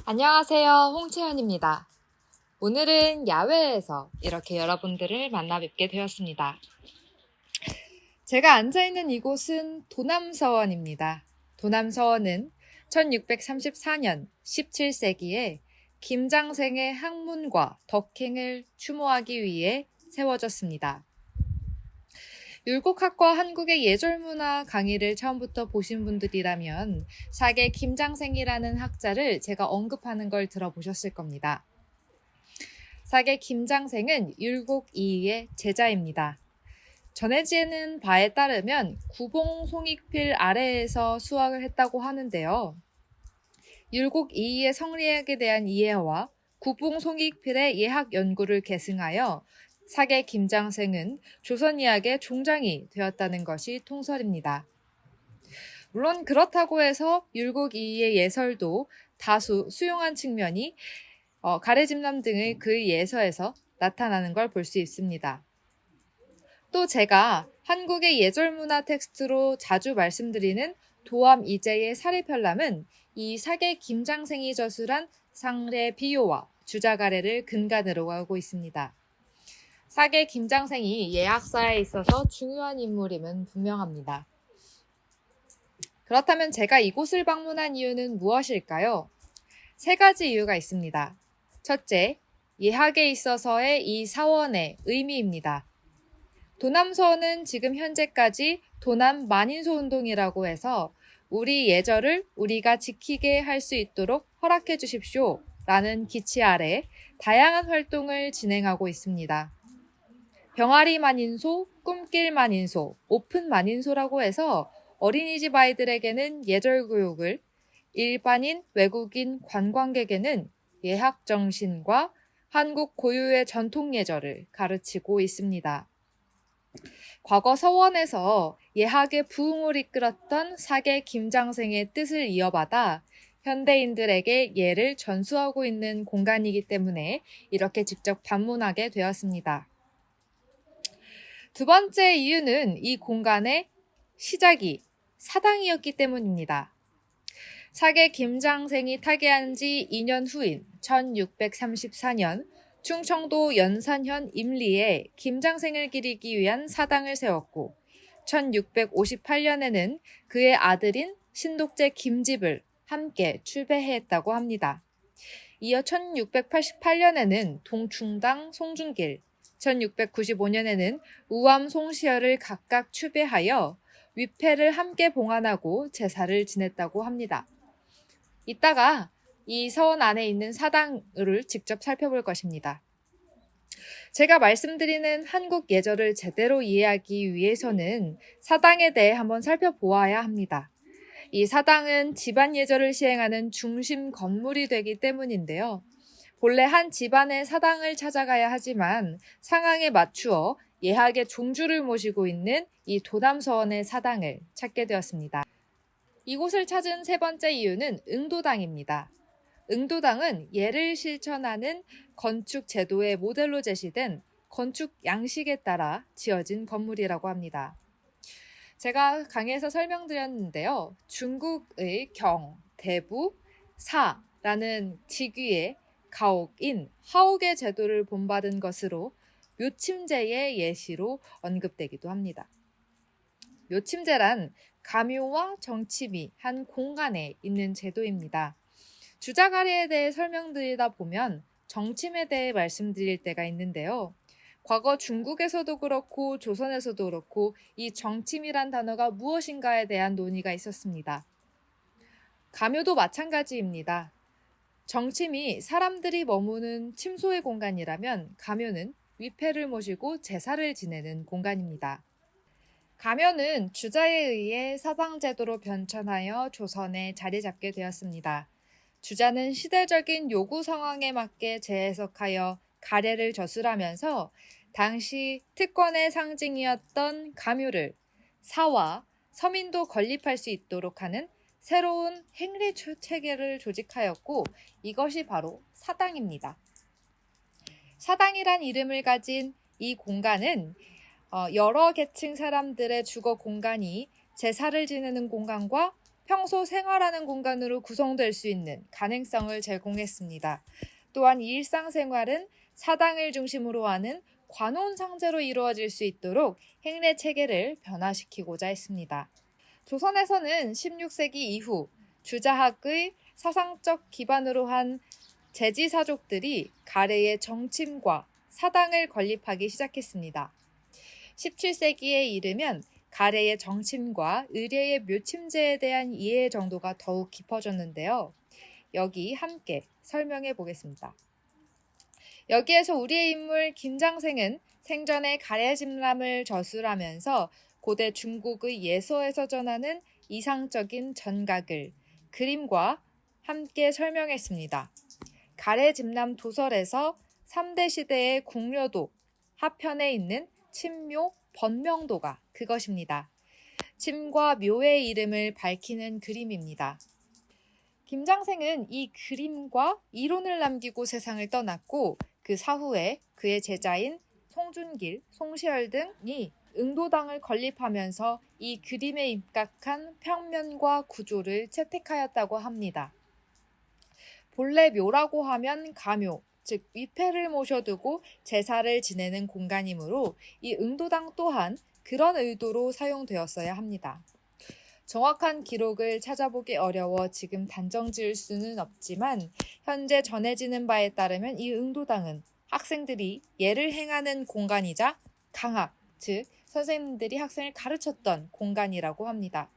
안녕하세요. 홍채연입니다. 오늘은 야외에서 이렇게 여러분들을 만나 뵙게 되었습니다. 제가 앉아있는 이곳은 도남서원입니다. 도남서원은 1634년 17세기에 김장생의 학문과 덕행을 추모하기 위해 세워졌습니다. 율곡학과 한국의 예절문화 강의를 처음부터 보신 분들이라면 사계 김장생이라는 학자를 제가 언급하는 걸 들어보셨을 겁니다. 사계 김장생은 율곡 이이의 제자입니다. 전해지는 바에 따르면 구봉 송익필 아래에서 수학을 했다고 하는데요. 율곡 이이의 성리학에 대한 이해와 구봉 송익필의 예학 연구를 계승하여 사계 김장생은 조선의학의 종장이 되었다는 것이 통설입니다. 물론 그렇다고 해서 율곡 이이의 예설도 다수 수용한 측면이 가래집남 등의 그 예서에서 나타나는 걸 볼 수 있습니다. 또 제가 한국의 예절문화 텍스트로 자주 말씀드리는 도암 이재의 사례편람은 이 사계 김장생이 저술한 상례 비요와 주자가래를 근간으로 하고 있습니다. 사계 김장생이 예학사에 있어서 중요한 인물임은 분명합니다. 그렇다면 제가 이곳을 방문한 이유는 무엇일까요? 세 가지 이유가 있습니다. 첫째, 예학에 있어서의 이 사원의 의미입니다. 도남서원은 지금 현재까지 도남 만인소 운동이라고 해서 우리 예절을 우리가 지키게 할 수 있도록 허락해 주십시오 라는 기치 아래 다양한 활동을 진행하고 있습니다. 병아리 만인소, 꿈길 만인소, 오픈 만인소라고 해서 어린이집 아이들에게는 예절 교육을, 일반인, 외국인, 관광객에는 예학 정신과 한국 고유의 전통 예절을 가르치고 있습니다. 과거 서원에서 예학의 부흥을 이끌었던 사계 김장생의 뜻을 이어받아 현대인들에게 예를 전수하고 있는 공간이기 때문에 이렇게 직접 방문하게 되었습니다. 두 번째 이유는 이 공간의 시작이 사당이었기 때문입니다. 사계 김장생이 타계한 지 2년 후인 1634년 충청도 연산현 임리에 김장생을 기리기 위한 사당을 세웠고 1658년에는 그의 아들인 신독제 김집을 함께 출배했다고 합니다. 이어 1688년에는 동충당 송중길, 1695년에는 우암 송시열을 각각 추배하여 위패를 함께 봉안하고 제사를 지냈다고 합니다. 이따가 이 서원 안에 있는 사당을 직접 살펴볼 것입니다. 제가 말씀드리는 한국 예절을 제대로 이해하기 위해서는 사당에 대해 한번 살펴보아야 합니다. 이 사당은 집안 예절을 시행하는 중심 건물이 되기 때문인데요. 본래 한 집안의 사당을 찾아가야 하지만 상황에 맞추어 예학의 종주를 모시고 있는 이 도남서원의 사당을 찾게 되었습니다. 이곳을 찾은 세 번째 이유는 응도당입니다. 응도당은 예를 실천하는 건축 제도의 모델로 제시된 건축 양식에 따라 지어진 건물이라고 합니다. 제가 강의에서 설명드렸는데요. 중국의 경, 대부, 사라는 직위의 가옥인 하옥의 제도를 본받은 것으로 묘침제의 예시로 언급되기도 합니다. 묘침제란 가묘와 정침이 한 공간에 있는 제도입니다. 주자가래에 대해 설명드리다 보면 정침에 대해 말씀드릴 때가 있는데요. 과거 중국에서도 그렇고 조선에서도 그렇고 이 정침이란 단어가 무엇인가에 대한 논의가 있었습니다. 가묘도 마찬가지입니다. 정침이 사람들이 머무는 침소의 공간이라면 가묘는 위패를 모시고 제사를 지내는 공간입니다. 가묘는 주자에 의해 사당제도로 변천하여 조선에 자리 잡게 되었습니다. 주자는 시대적인 요구 상황에 맞게 재해석하여 가래를 저술하면서 당시 특권의 상징이었던 가묘를 사와 서민도 건립할 수 있도록 하는 새로운 행례 체계를 조직하였고 이것이 바로 사당입니다. 사당이란 이름을 가진 이 공간은 여러 계층 사람들의 주거 공간이 제사를 지내는 공간과 평소 생활하는 공간으로 구성될 수 있는 가능성을 제공했습니다. 또한 이 일상생활은 사당을 중심으로 하는 관혼상제로 이루어질 수 있도록 행례 체계를 변화시키고자 했습니다. 조선에서는 16세기 이후 주자학의 사상적 기반으로 한 제지사족들이 가래의 정침과 사당을 건립하기 시작했습니다. 17세기에 이르면 가래의 정침과 의례의 묘침제에 대한 이해 정도가 더욱 깊어졌는데요. 여기 함께 설명해 보겠습니다. 여기에서 우리의 인물 김장생은 생전에 가래짐람을 저술하면서 고대 중국의 예서에서 전하는 이상적인 전각을 그림과 함께 설명했습니다. 가래짐람 도설에서 3대 시대의 궁려도 하편에 있는 침묘 번명도가 그것입니다. 침과 묘의 이름을 밝히는 그림입니다. 김장생은 이 그림과 이론을 남기고 세상을 떠났고 그 사후에 그의 제자인 송준길, 송시열 등이 응도당을 건립하면서 이 그림에 입각한 평면과 구조를 채택하였다고 합니다. 본래 묘라고 하면 가묘, 즉 위패를 모셔두고 제사를 지내는 공간이므로 이 응도당 또한 그런 의도로 사용되었어야 합니다. 정확한 기록을 찾아보기 어려워 지금 단정 지을 수는 없지만 현재 전해지는 바에 따르면 이 응도당은 학생들이 예를 행하는 공간이자 강학, 즉 선생님들이 학생을 가르쳤던 공간이라고 합니다.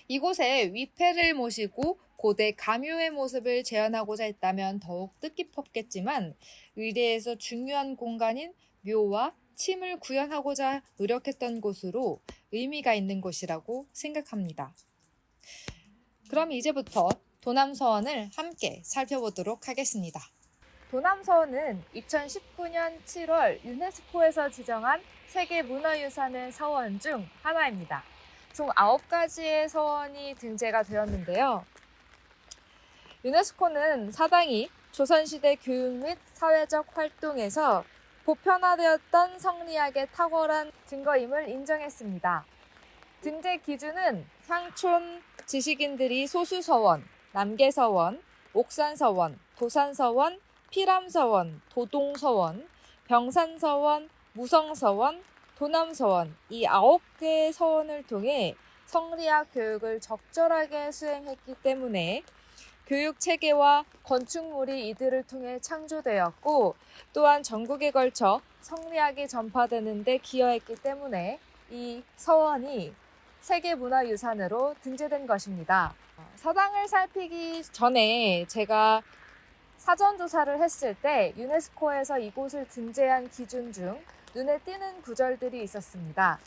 이곳에 위패를 모시고 고대 가묘의 모습을 재현하고자 했다면 더욱 뜻깊었겠지만 의례에서 중요한 공간인 묘와 침을 구현하고자 노력했던 곳으로 의미가 있는 곳이라고 생각합니다. 그럼 이제부터 도남서원을 함께 살펴보도록 하겠습니다. 도남서원은 2019년 7월 유네스코에서 지정한 세계문화유산의 서원 중 하나입니다. 총 9가지의 서원이 등재가 되었는데요. 유네스코는 사당이 조선시대 교육 및 사회적 활동에서 보편화되었던 성리학의 탁월한 증거임을 인정했습니다. 등재 기준은 향촌 지식인들이 소수서원, 남계서원, 옥산서원, 도산서원, 피람서원, 도동서원, 병산서원, 무성서원, 도남서원 이 9개의 서원을 통해 성리학 교육을 적절하게 수행했기 때문에 교육체계와 건축물이 이들을 통해 창조되었고 또한 전국에 걸쳐 성리학이 전파되는 데 기여했기 때문에 이 서원이 세계문화유산으로 등재된 것입니다. 사당을 살피기 전에 제가 사전조사를 했을 때 유네스코에서 이곳을 등재한 기준 중 눈에 띄는 구절들이 있었습니다.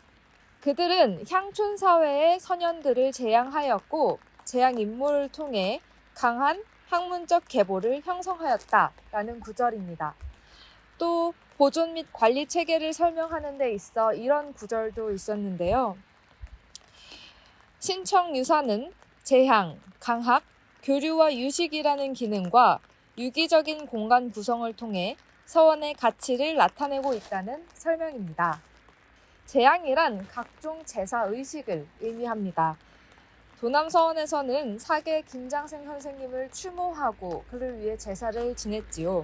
그들은 향촌 사회의 선현들을 제양하였고 제양 인물을 통해 강한 학문적 계보를 형성하였다라는 구절입니다. 또 보존 및 관리 체계를 설명하는 데 있어 이런 구절도 있었는데요. 신청유산은 제향, 강학, 교류와 유식이라는 기능과 유기적인 공간 구성을 통해 서원의 가치를 나타내고 있다는 설명입니다. 제향이란 각종 제사 의식을 의미합니다. 도남서원에서는 사계 김장생 선생님을 추모하고 그를 위해 제사를 지냈지요.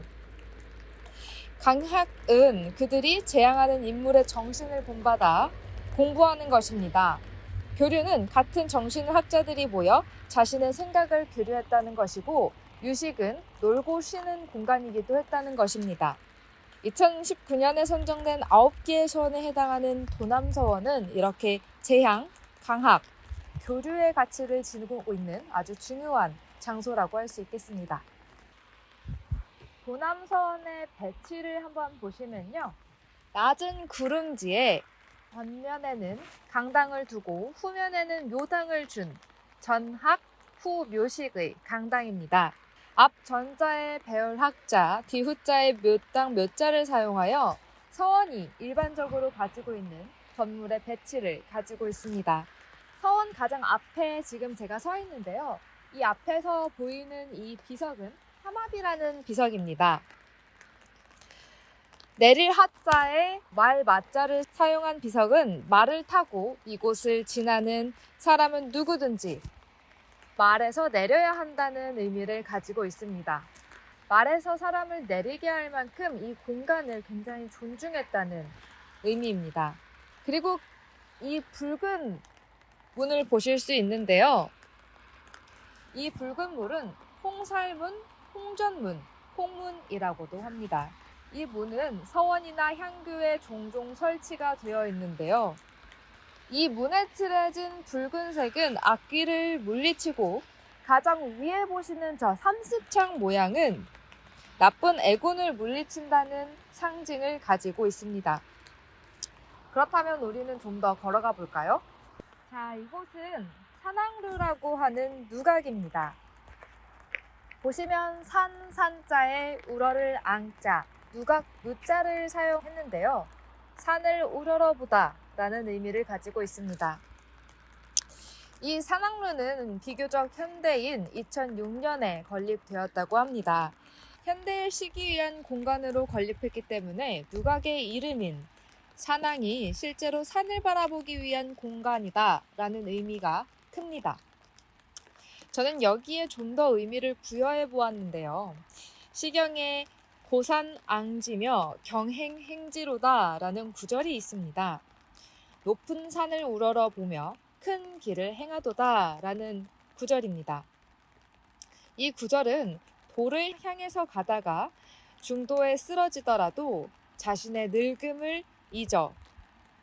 강학은 그들이 제양하는 인물의 정신을 본받아 공부하는 것입니다. 교류는 같은 정신학자들이 모여 자신의 생각을 교류했다는 것이고 유식은 놀고 쉬는 공간이기도 했다는 것입니다. 2019년에 선정된 9개의 서원에 해당하는 도남서원은 이렇게 제향, 강학, 교류의 가치를 지니고 있는 아주 중요한 장소라고 할 수 있겠습니다. 도남서원의 배치를 한번 보시면요. 낮은 구름지에 전면에는 강당을 두고 후면에는 묘당을 준 전학, 후 묘식의 강당입니다. 앞 전자의 배열학자, 뒤 후자의 묘당 묘자를 사용하여 서원이 일반적으로 가지고 있는 건물의 배치를 가지고 있습니다. 서원 가장 앞에 지금 제가 서 있는데요. 이 앞에서 보이는 이 비석은 하마비라는 비석입니다. 내릴 하자에 말 마자를 사용한 비석은 말을 타고 이곳을 지나는 사람은 누구든지 말에서 내려야 한다는 의미를 가지고 있습니다. 말에서 사람을 내리게 할 만큼 이 공간을 굉장히 존중했다는 의미입니다. 그리고 이 붉은 문을 보실 수 있는데요. 이 붉은 문은 홍살문, 홍전문, 홍문이라고도 합니다. 이 문은 서원이나 향교에 종종 설치가 되어 있는데요. 이 문에 칠해진 붉은색은 악귀를 물리치고 가장 위에 보시는 저 삼수창 모양은 나쁜 애군을 물리친다는 상징을 가지고 있습니다. 그렇다면 우리는 좀 더 걸어가 볼까요? 자, 이곳은 산악루라고 하는 누각입니다. 보시면 산자에 우러를 앙자, 누각 누자를 사용했는데요. 산을 우러러보다 라는 의미를 가지고 있습니다. 이 산악루는 비교적 현대인 2006년에 건립되었다고 합니다. 현대에 쉬기 위한 공간으로 건립했기 때문에 누각의 이름인 산항이 실제로 산을 바라보기 위한 공간이다 라는 의미가 큽니다. 저는 여기에 좀 더 의미를 부여해 보았는데요. 시경에 고산앙지며 경행행지로다 라는 구절이 있습니다. 높은 산을 우러러 보며 큰 길을 행하도다 라는 구절입니다. 이 구절은 도를 향해서 가다가 중도에 쓰러지더라도 자신의 늙음을 잊어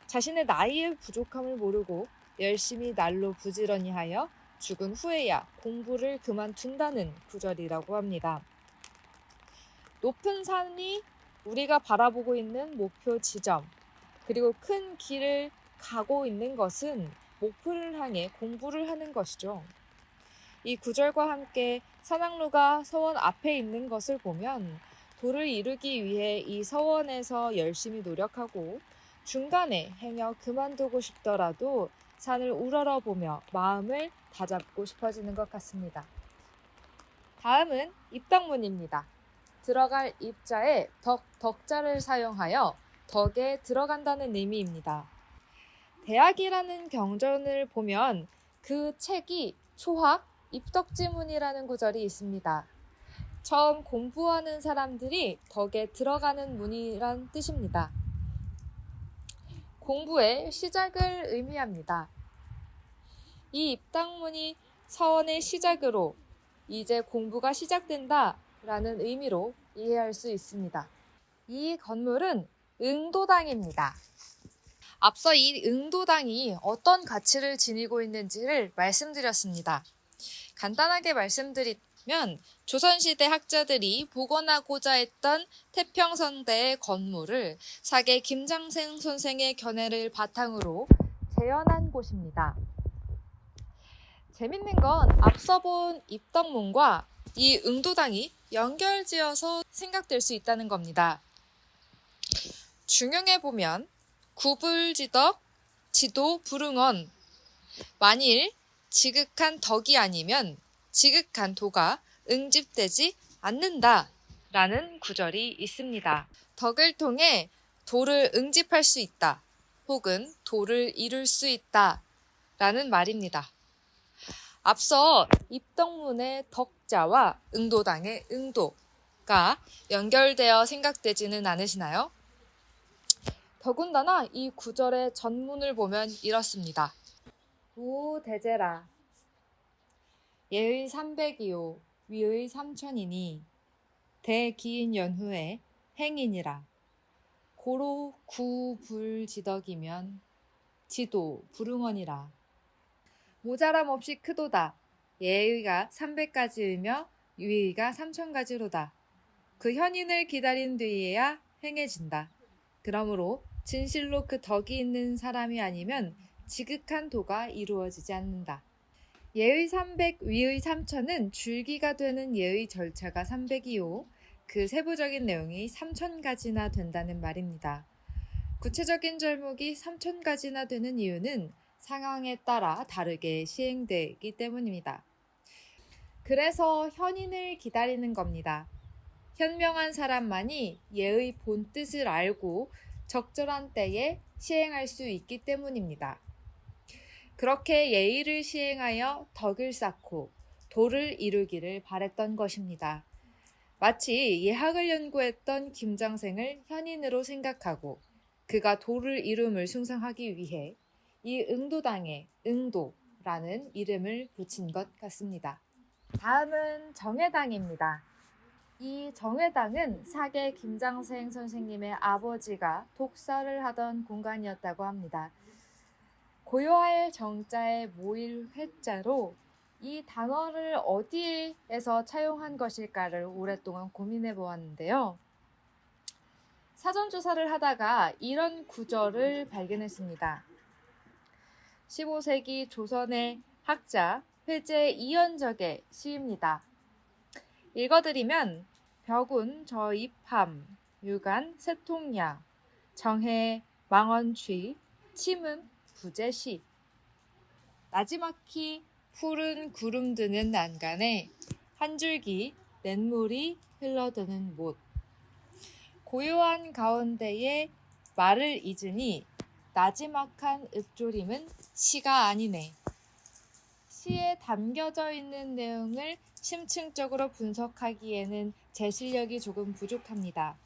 자신의 나이의 부족함을 모르고 열심히 날로 부지런히 하여 죽은 후에야 공부를 그만둔다는 구절이라고 합니다. 높은 산이 우리가 바라보고 있는 목표 지점, 그리고 큰 길을 가고 있는 것은 목표를 향해 공부를 하는 것이죠. 이 구절과 함께 산악루가 서원 앞에 있는 것을 보면 도를 이루기 위해 이 서원에서 열심히 노력하고 중간에 행여 그만두고 싶더라도 산을 우러러 보며 마음을 다잡고 싶어지는 것 같습니다. 다음은 입덕문입니다. 들어갈 입자에 덕자를 사용하여 덕에 들어간다는 의미입니다. 대학이라는 경전을 보면 그 책이 초학 입덕지문이라는 구절이 있습니다. 처음 공부하는 사람들이 덕에 들어가는 문이란 뜻입니다. 공부의 시작을 의미합니다. 이 입당문이 서원의 시작으로 이제 공부가 시작된다 라는 의미로 이해할 수 있습니다. 이 건물은 응도당입니다. 앞서 이 응도당이 어떤 가치를 지니고 있는지를 말씀드렸습니다. 간단하게 말씀드리면 조선시대 학자들이 복원하고자 했던 태평성대의 건물을 사계 김장생 선생의 견해를 바탕으로 재현한 곳입니다. 재밌는 건 앞서 본 입덕문과 이 응도당이 연결지어서 생각될 수 있다는 겁니다. 중용해보면 구불지덕, 지도 불응언. 만일 지극한 덕이 아니면 지극한 도가 응집되지 않는다 라는 구절이 있습니다. 덕을 통해 도를 응집할 수 있다 혹은 도를 이룰 수 있다 라는 말입니다. 앞서 입덕문의 덕자와 응도당의 응도가 연결되어 생각되지는 않으시나요? 더군다나 이 구절의 전문을 보면 이렇습니다. 우대제라 예의 300이요 위의 3000이니 대기인 연후에 행인이라 고로 구불지덕이면 지도 불응언이라 모자람 없이 크도다 예의가 300가지이며 위의가 3000가지로다 그 현인을 기다린 뒤에야 행해진다. 그러므로 진실로 그 덕이 있는 사람이 아니면 지극한 도가 이루어지지 않는다. 예의 300, 위의 3000은 줄기가 되는 예의 절차가 300이요. 그 세부적인 내용이 3000가지나 된다는 말입니다. 구체적인 절목이 3000가지나 되는 이유는 상황에 따라 다르게 시행되기 때문입니다. 그래서 현인을 기다리는 겁니다. 현명한 사람만이 예의 본뜻을 알고 적절한 때에 시행할 수 있기 때문입니다. 그렇게 예의를 시행하여 덕을 쌓고 도를 이루기를 바랬던 것입니다. 마치 예학을 연구했던 김장생을 현인으로 생각하고 그가 도를 이룸을 숭상하기 위해 이 응도당에 응도라는 이름을 붙인 것 같습니다. 다음은 정회당입니다. 이 정회당은 사계 김장생 선생님의 아버지가 독서를 하던 공간이었다고 합니다. 고요할 정자에 모일 회자로 이 단어를 어디에서 차용한 것일까를 오랫동안 고민해 보았는데요. 사전 조사를 하다가 이런 구절을 발견했습니다. 15세기 조선의 학자 회제 이연적의 시입니다. 읽어드리면 벽운 저입함 유간 세통야 정해 망언취 침음 부재시 나지막히 푸른 구름 드는 난간에 한 줄기 냇물이 흘러드는 못 고요한 가운데에 말을 잊으니 나지막한 읊조림은 시가 아니네. 시에 담겨져 있는 내용을 심층적으로 분석하기에는 제 실력이 조금 부족합니다.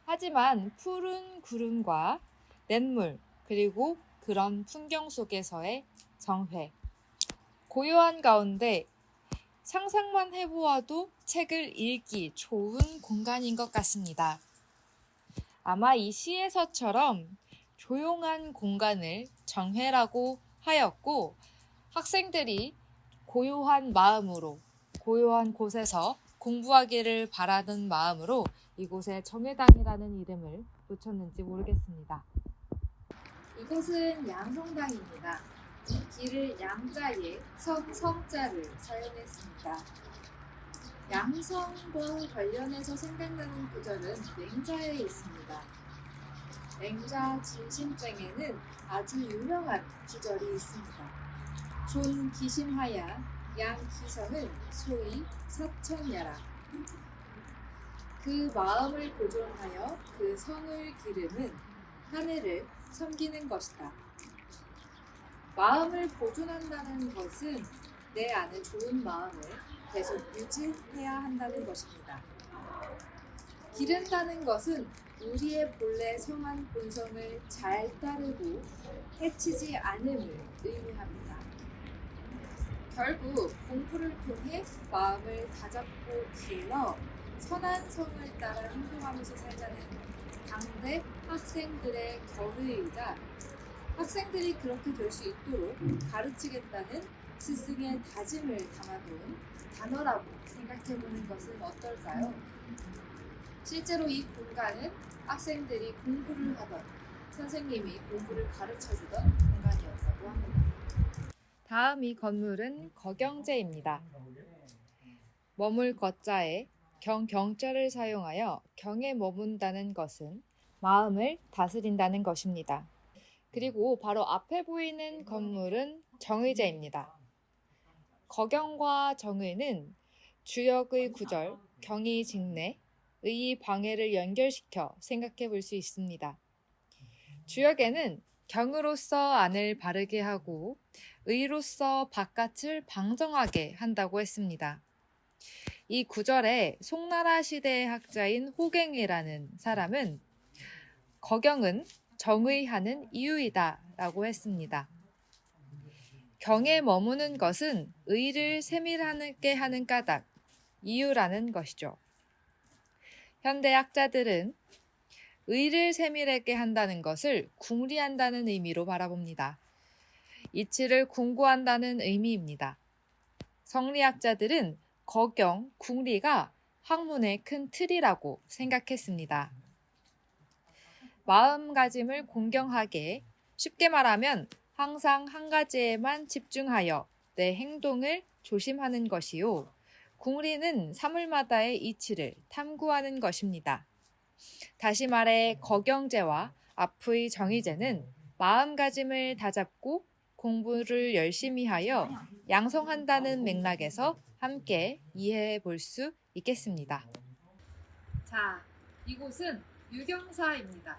하지만 푸른 구름과 냇물 그리고 그런 풍경 속에서의 정회 고요한 가운데 상상만 해보아도 책을 읽기 좋은 공간인 것 같습니다. 아마 이 시에서처럼 조용한 공간을 정회라고 하였고 학생들이 고요한 마음으로 고요한 곳에서 공부하기를 바라는 마음으로 이곳에 정회당이라는 이름을 붙였는지 모르겠습니다. 이곳은 양성당입니다. 길을 양자에 성자를 사용했습니다. 양성과 관련해서 생각나는 구절은 맹자에 있습니다. 맹자 진심쟁에는 아주 유명한 구절이 있습니다. 존 기심하야 양 기성은 소위 사천야라. 그 마음을 보존하여 그 성을 기름은 하늘을 섬기는 것이다. 마음을 보존한다는 것은 내 안에 좋은 마음을 계속 유지해야 한다는 것입니다. 기른다는 것은 우리의 본래 성한 본성을 잘 따르고 해치지 않음을 의미합니다. 결국 공부를 통해 마음을 다잡고 길러 선한 성을 따라 행동하면서 살자는 당대 학생들의 결의이자 학생들이 그렇게 될 수 있도록 가르치겠다는 스승의 다짐을 담아놓은 단어라고 생각해보는 것은 어떨까요? 실제로 이 공간은 학생들이 공부를 하던 선생님이 공부를 가르쳐주던 공간이었다고 합니다. 다음 이 건물은 거경제입니다. 머물 거자에 경자를 사용하여 경에 머문다는 것은 마음을 다스린다는 것입니다. 그리고 바로 앞에 보이는 건물은 정의제입니다. 거경과 정의는 주역의 구절, 경이 직내, 의의 방해를 연결시켜 생각해 볼 수 있습니다. 주역에는 경으로서 안을 바르게 하고 의로서 바깥을 방정하게 한다고 했습니다. 이 구절에 송나라 시대의 학자인 호갱이라는 사람은 거경은 정의하는 이유이다 라고 했습니다. 경에 머무는 것은 의를 세밀하게 하는 까닭, 이유라는 것이죠. 현대 학자들은 의를 세밀하게 한다는 것을 궁리한다는 의미로 바라봅니다. 이치를 궁구한다는 의미입니다. 성리학자들은 거경, 궁리가 학문의 큰 틀이라고 생각했습니다. 마음가짐을 공경하게, 쉽게 말하면 항상 한 가지에만 집중하여 내 행동을 조심하는 것이요. 궁리는 사물마다의 이치를 탐구하는 것입니다. 다시 말해 거경제와 앞의 정의제는 마음가짐을 다잡고 공부를 열심히 하여 양성한다는 맥락에서 함께 이해해 볼 수 있겠습니다. 자, 이곳은 유경사입니다.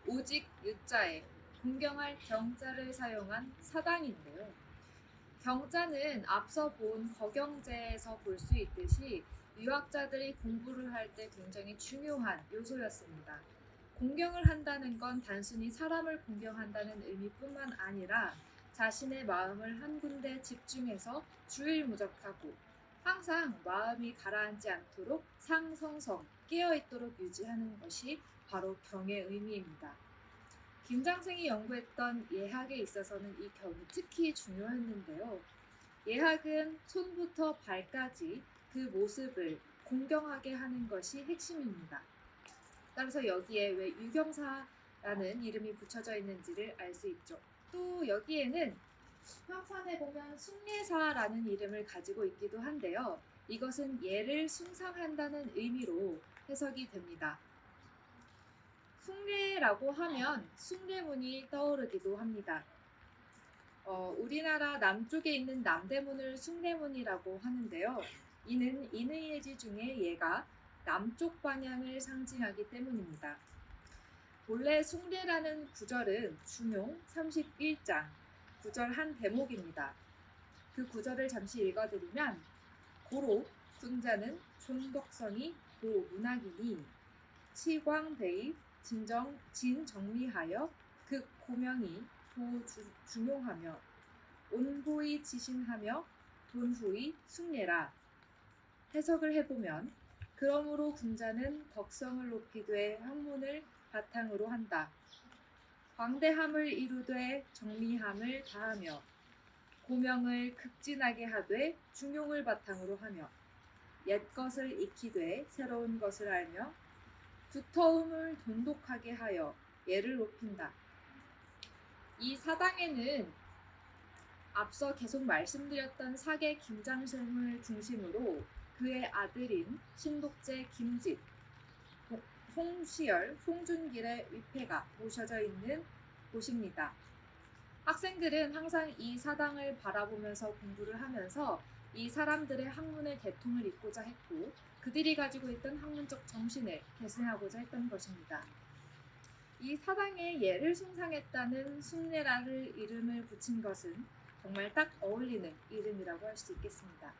오직 유자에 공경할 경자를 사용한 사당인데요. 경자는 앞서 본 거경제에서 볼 수 있듯이 유학자들이 공부를 할 때 굉장히 중요한 요소였습니다. 공경을 한다는 건 단순히 사람을 공경한다는 의미뿐만 아니라 자신의 마음을 한 군데 집중해서 주일무적하고 항상 마음이 가라앉지 않도록 상성성 깨어있도록 유지하는 것이 바로 경의 의미입니다. 김장생이 연구했던 예학에 있어서는 이 경이 특히 중요했는데요. 예학은 손부터 발까지 그 모습을 공경하게 하는 것이 핵심입니다. 따라서 여기에 왜 유경사라는 이름이 붙여져 있는지를 알 수 있죠. 또 여기에는 화판에 보면 숭례사라는 이름을 가지고 있기도 한데요. 이것은 예를 숭상한다는 의미로 해석이 됩니다. 숭례라고 하면 숭례문이 떠오르기도 합니다. 우리나라 남쪽에 있는 남대문을 숭례문이라고 하는데요. 이는 인의예지 중에 예가 남쪽 방향을 상징하기 때문입니다. 본래 숭례라는 구절은 중용 31장 구절 한 대목입니다. 그 구절을 잠시 읽어드리면 고로 군자는 존덕성이 도문학이니 치광대입 진정리하여 극 고명이 도중용하며 온후히 지신하며 돈후히 숭례라. 해석을 해보면 그러므로 군자는 덕성을 높이되 학문을 바탕으로 한다. 광대함을 이루되 정리함을 다하며 고명을 극진하게 하되 중용을 바탕으로 하며 옛것을 익히되 새로운 것을 알며 두터움을 돈독하게 하여 예를 높인다. 이 사당에는 앞서 계속 말씀드렸던 사계 김장생을 중심으로 그의 아들인 신독제 김집, 송시열, 송준길의 위패가 모셔져 있는 곳입니다. 학생들은 항상 이 사당을 바라보면서 공부를 하면서 이 사람들의 학문의 대통을 잇고자 했고 그들이 가지고 있던 학문적 정신을 계승하고자 했던 것입니다. 이 사당에 예를 숭상했다는 숭례라를 이름을 붙인 것은 정말 딱 어울리는 이름이라고 할 수 있겠습니다.